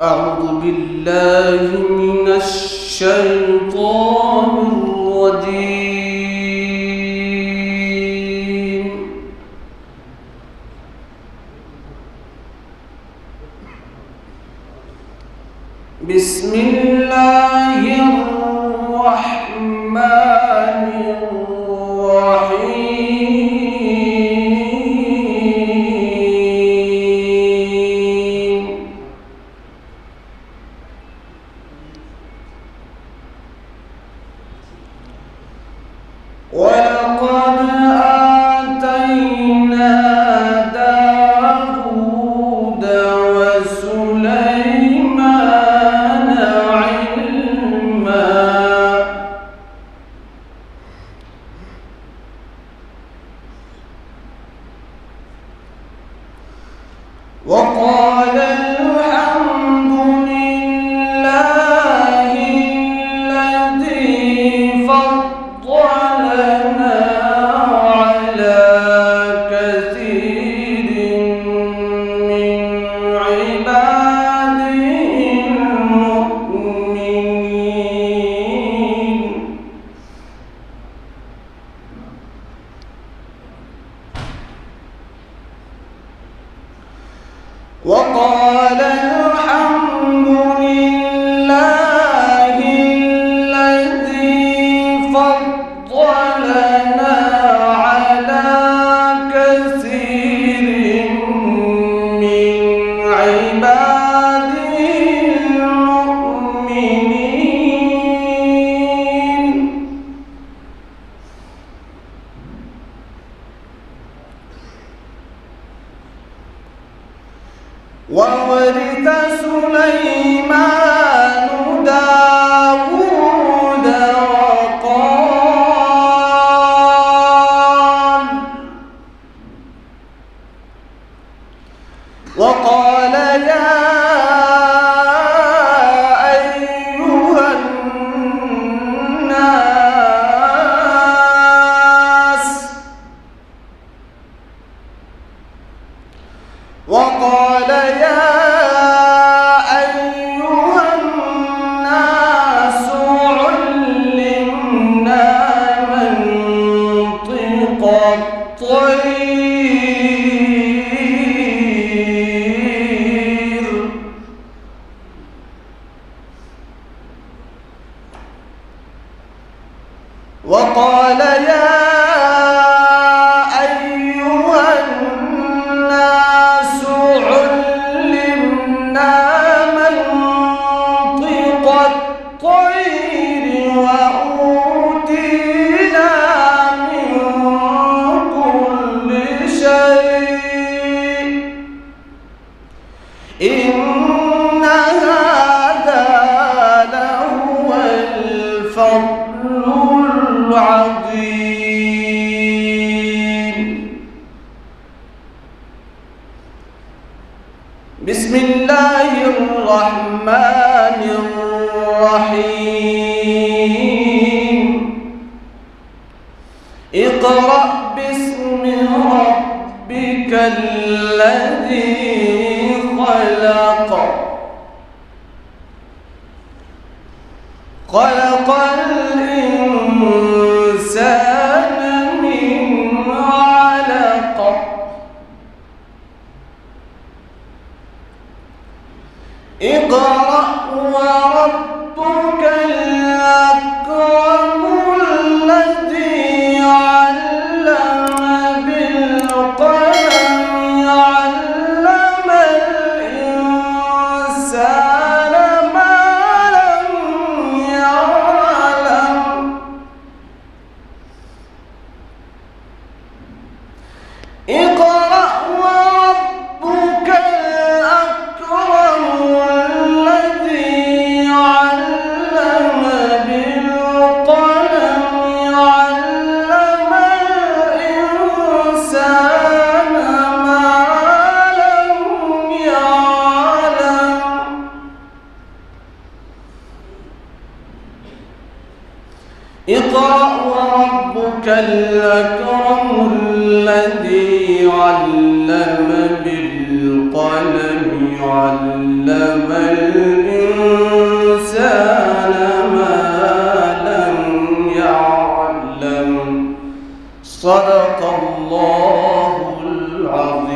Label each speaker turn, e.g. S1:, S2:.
S1: أعوذ بالله من الشيطان الرجيم. بسم الله الرحمن الرحيم. ولقد آتينا داود وسليمان علما وقال الحمد لله الذي فضلنا على كثير من عباده المؤمنين. وقال الحمد لله الذي فضلنا على كثير من عباده المؤمنين. وورث سليمان داود وقال يا أيها الناس وقال يا أيها الناس علمنا منطق الطير وقال يا أيها الناس علمنا منطق الطير وأوتينا من كل شيء إن هذا لهو الفضل العظيم. بسم الله الرحمن الرحيم. اقرأ باسم ربك الذي خلق الإنسان من علق اقرأ وربك الأكرم الذي علم بالقلم علم الإنسان ما لم يعلم. اقرأ وربك الأكرم الذي علم بالقلم علم الإنسان ما لم يعلم. اقرأ وربك الأكرم الذي علم بالقلم علم الإنسان ما لم يعلم. صدق الله العظيم.